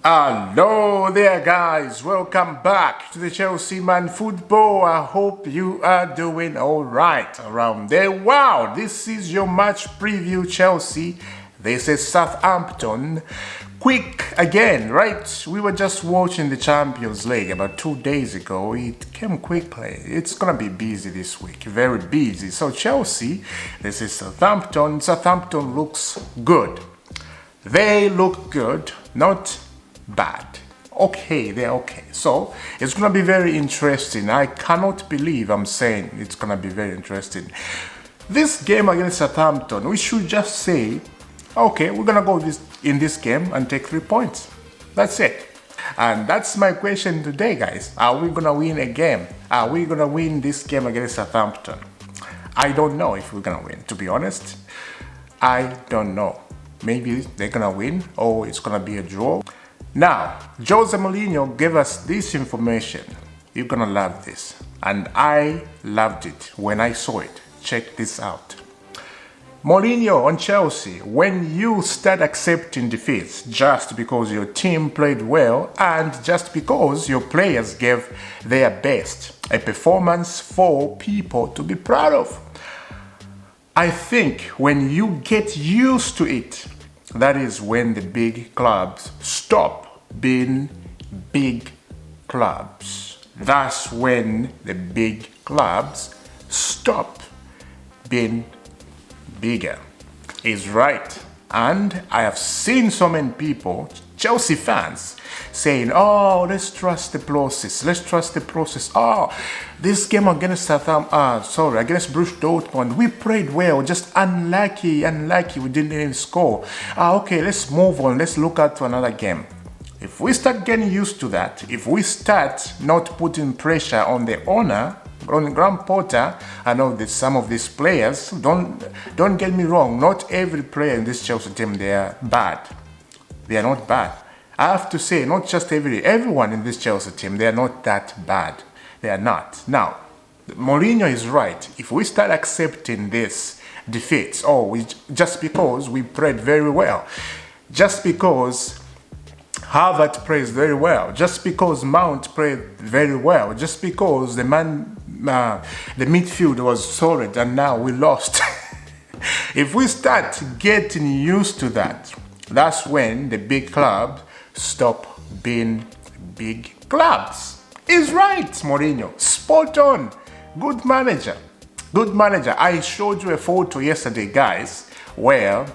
Hello there guys, welcome back to the Chelsea Man Football. I hope you are doing alright around there. Wow, this is your match preview Chelsea. This is Southampton. Quick again, right? We were just watching the Champions League about 2 days ago. It came quickly. It's gonna be busy this week, very busy. So Chelsea, this is Southampton. Southampton looks good. They look good, not bad. Okay, they're okay. So it's gonna be very interesting. I cannot believe I'm saying it's gonna be very interesting. This game against Southampton, we should just say, okay, we're gonna go in this game and take 3 points. That's it. And that's my question today, guys. Are we gonna win a game? Are we gonna win this game against Southampton? I don't know if we're gonna win, to be honest. I don't know. Maybe they're gonna win or it's gonna be a draw. Now, Jose Mourinho gave us this information. You're gonna love this. And I loved it when I saw it. Check this out. Mourinho on Chelsea, when you start accepting defeats just because your team played well and just because your players gave their best, a performance for people to be proud of. I think when you get used to it, that is when the big clubs stop being big clubs. That's when the big clubs stop being bigger. Is right. And I have seen so many people, Chelsea fans, saying, oh, let's trust the process. Let's trust the process. Oh, this game against against Borussia Dortmund, we played well, just unlucky, we didn't even score. Okay, let's move on. Let's look at another game. If we start getting used to that, if we start not putting pressure on the owner, on Graham Potter, I know that some of these players, don't get me wrong, not every player in this Chelsea team, they are bad. They are not bad. I have to say, not just everyone in this Chelsea team, they are not that bad. They are not. Now, Mourinho is right. If we start accepting this defeats, just because we played very well, just because Havertz plays very well, just because Mount played very well, just because the midfield was solid and now we lost. If we start getting used to that, that's when the big clubs stop being big clubs. He's right, Mourinho. Spot on. Good manager. Good manager. I showed you a photo yesterday, guys, where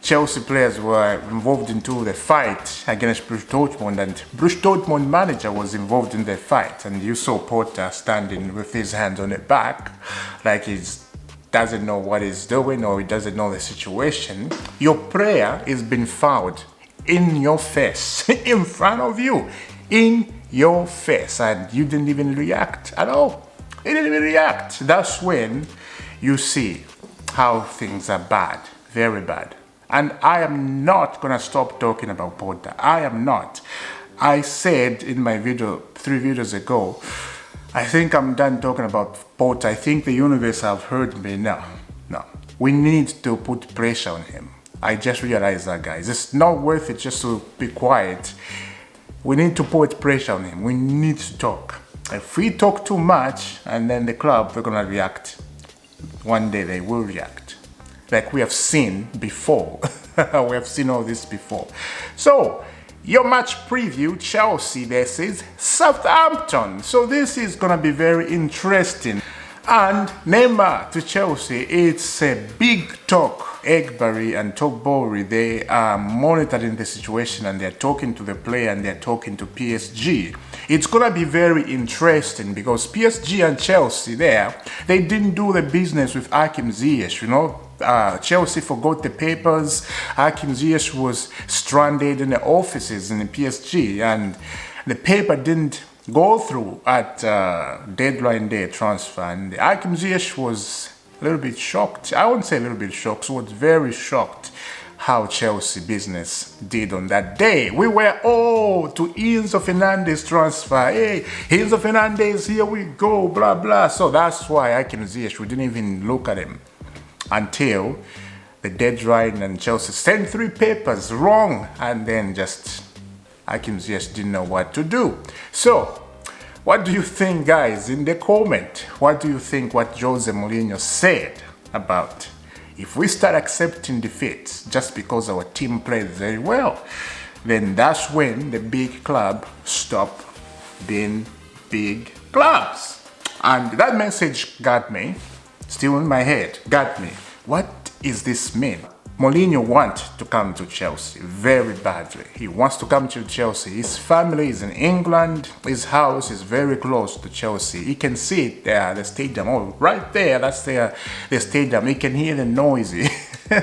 Chelsea players were involved into the fight against Borussia Dortmund, and Borussia Dortmund manager was involved in the fight, and you saw Potter standing with his hands on the back like he doesn't know what he's doing or he doesn't know the situation. Your player is being fouled in your face, in front of you, in your face, and you didn't even react at all. You didn't even react. That's when you see how things are bad, very bad. And I am not gonna stop talking about Potter. I am not. I said in my video 3 videos ago, I think I'm done talking about Potter. I think the universe have heard me now. No, we need to put pressure on him. I just realized that, guys. It's not worth it just to be quiet. We need to put pressure on him. We need to talk. If we talk too much, and then the club, they're gonna react. One day they will react. Like we have seen before. We have seen all this before. So, your match preview, Chelsea versus Southampton. So this is gonna be very interesting. And Neymar to Chelsea, it's a big talk. Egbari and Togbori, they are monitoring the situation and they're talking to the player and they're talking to PSG. It's gonna be very interesting because PSG and Chelsea they didn't do the business with Hakim Ziyech, you know. Chelsea forgot the papers. Hakim Ziyech was stranded in the offices in the PSG and the paper didn't go through at deadline day transfer, and Hakim Ziyech was a little bit shocked. I wouldn't say a little bit shocked, so was very shocked how Chelsea business did on that day. We were to Enzo Fernandez transfer. Hey, Enzo Fernandez, here we go, blah blah. So that's why Hakim Ziyech, we didn't even look at him until the deadline and Chelsea sent 3 papers wrong and then just Hakim just didn't know what to do. So, what do you think, guys? In the comment, what do you think what Jose Mourinho said about if we start accepting defeats just because our team plays very well, then that's when the big club stop being big clubs. And that message got me, still in my head, got me. What does this mean? Mourinho wants to come to Chelsea very badly. He wants to come to Chelsea. His family is in England. His house is very close to Chelsea. He can see it there, the stadium. Oh, right there, that's the stadium. He can hear the noise.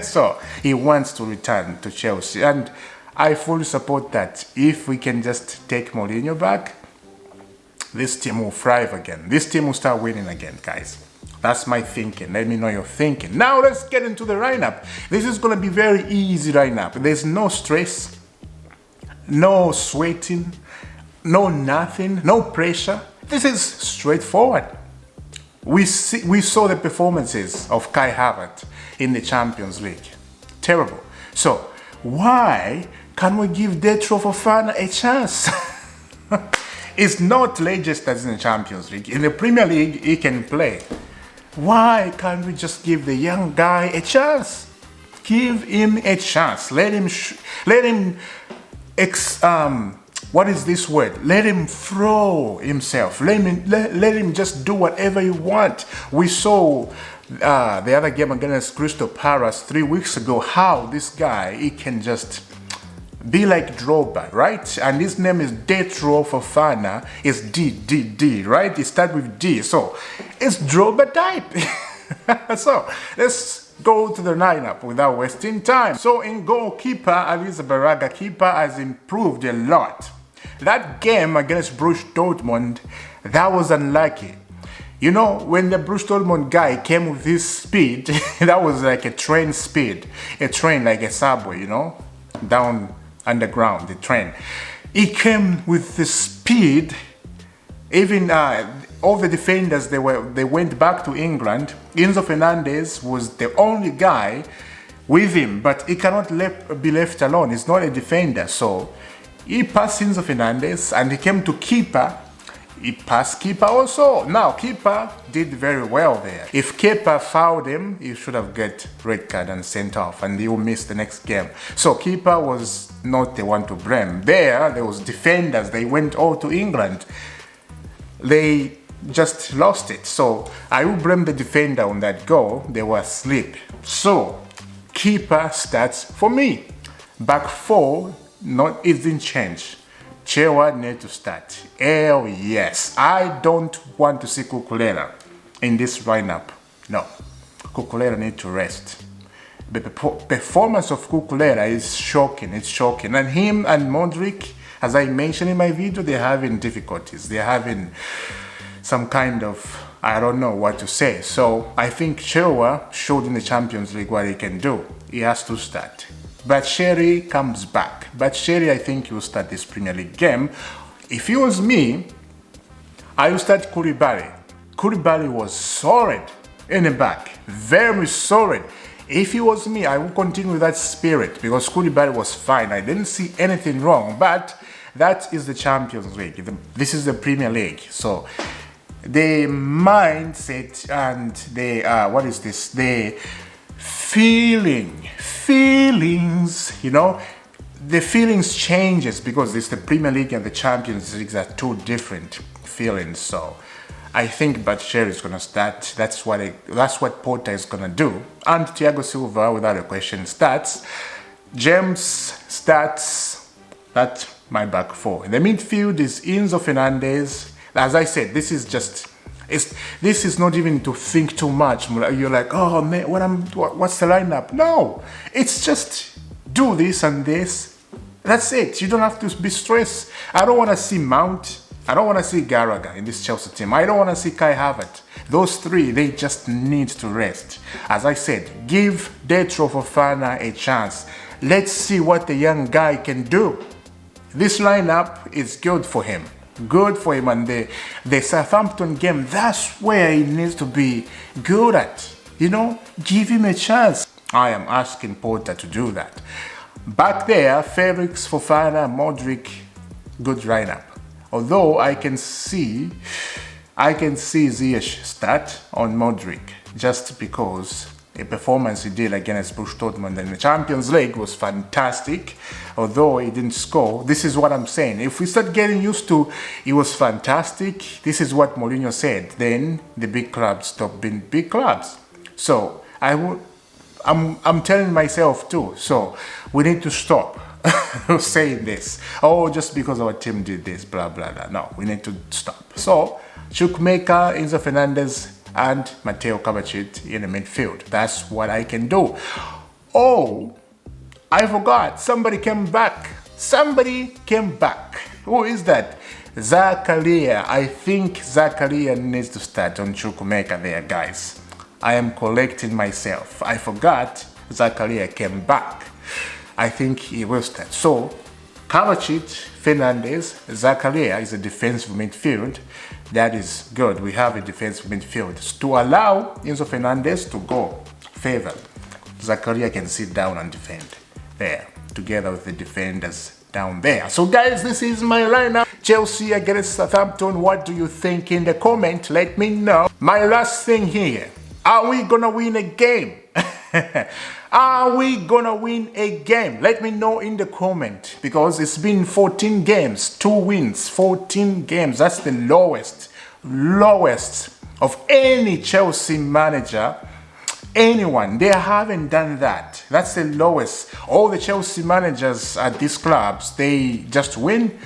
So he wants to return to Chelsea. And I fully support that. If we can just take Mourinho back, this team will thrive again. This team will start winning again, guys. That's my thinking. Let me know your thinking. Now let's get into the lineup. This is going to be very easy lineup. There's no stress, no sweating, no nothing, no pressure. This is straightforward. We saw the performances of Kai Havertz in the Champions League. Terrible. So why can't we give Datro Fofana a chance? It's not Leicester in the Champions League. In the Premier League, he can play. Why can't we just give the young guy a chance? Give him a chance. Let him what is this word? Let him throw himself. Let him just do whatever he wants. We saw the other game against Crystal Palace 3 weeks ago how this guy, he can just be like Drogba, right? And his name is Datro Fofana. It's D, right? It starts with D. So it's Drogba type. So let's go to the lineup without wasting time. So in goalkeeper, Aliza Baraga, keeper has improved a lot. That game against Borussia Dortmund, that was unlucky. You know, when the Borussia Dortmund guy came with his speed, that was like a train speed. A train like a subway, you know, down underground, the train. He came with the speed. Even all the defenders, they went back to England. Enzo Fernandez was the only guy with him, but he cannot be left alone. He's not a defender, so he passed Enzo Fernandez and he came to keeper. He passed keeper also. Now keeper did very well there. If keeper fouled him, he should have got red card and sent off, and he will miss the next game. So keeper was not the one to blame. There was defenders. They went all to England. They just lost it. So I will blame the defender on that goal. They were asleep. So keeper starts for me. Back four, it didn't change. Chewa need to start. Hell yes. I don't want to see Cucurella in this lineup. No. Cucurella need to rest. The performance of Cucurella is shocking. It's shocking. And him and Modric, as I mentioned in my video, they're having difficulties. They're having some kind of, I don't know what to say. So I think Chewa showed in the Champions League what he can do. He has to start. But Sherry comes back. But Sherry, I think, will start this Premier League game. If it was me, I would start Koulibaly. Koulibaly was solid in the back. Very solid. If it was me, I would continue with that spirit because Koulibaly was fine. I didn't see anything wrong. But that is the Champions League. This is the Premier League. So the mindset and the, what is this? The feelings, you know, the feelings changes because it's the Premier League and the Champions League are two different feelings. So I think Batshuayi is gonna start. That's what Porter is gonna do. And Thiago Silva, without a question, starts. James starts. That's my back four. In the midfield is Enzo Fernandez. As I said, this is just. This is not even to think too much. You're like, oh man, what's the lineup? No, it's just do this and this. That's it. You don't have to be stressed. I don't want to see Mount. I don't want to see Gallagher in this Chelsea team. I don't want to see Kai Havertz. Those three, they just need to rest. As I said, give Datro Fofana a chance. Let's see what the young guy can do. This lineup is good for him. Good for him, and the Southampton game, that's where he needs to be good at. You know, give him a chance. I am asking Porter to do that. Back there, Felix, Fofana, Modric, good lineup. Although I can see Ziyech start on Modric just because a performance he did against Borussia Dortmund in the Champions League was fantastic. Although he didn't score, this is what I'm saying. If we start getting used to it was fantastic, this is what Mourinho said, then the big clubs stop being big clubs. So I'm telling myself too, so we need to stop saying this. Oh, just because our team did this, blah, blah, blah. No, we need to stop. So, Chukwuemeka, Enzo Fernandez, and Mateo Kovacic in the midfield. That's what I can do. Oh, I forgot. Somebody came back. Somebody came back. Who is that? Zakaria. I think Zakaria needs to start on Chukwuemeka there, guys. I am collecting myself. I forgot Zakaria came back. I think he will start. So, Kovacic, Fernandez, Zakaria is a defensive midfield. That is good. We have a defensive midfield to allow Enzo Fernandez to go further. Zakaria can sit down and defend there together with the defenders down there. So guys, this is my lineup. Chelsea against Southampton. What do you think in the comment? Let me know. My last thing here. Are we gonna win a game? Are we gonna win a game? Let me know in the comment, because it's been 14 games, 2 wins, 14 games. That's the lowest of any Chelsea manager. Anyone, they haven't done that. That's the lowest. All the Chelsea managers at these clubs, they just win.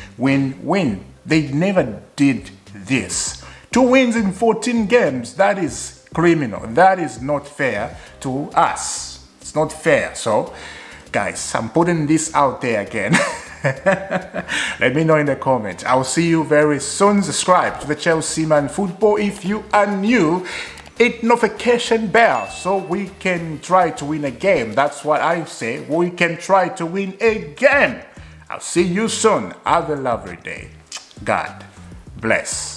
They never did this. 2 wins in 14 games, that is criminal. That is not fair to us. It's not fair. So, guys, I'm putting this out there again. Let me know in the comments. I'll see you very soon. Subscribe to the Chelsea Man Football if you are new. Hit notification bell so we can try to win a game. That's what I say. We can try to win a game. I'll see you soon. Have a lovely day. God bless.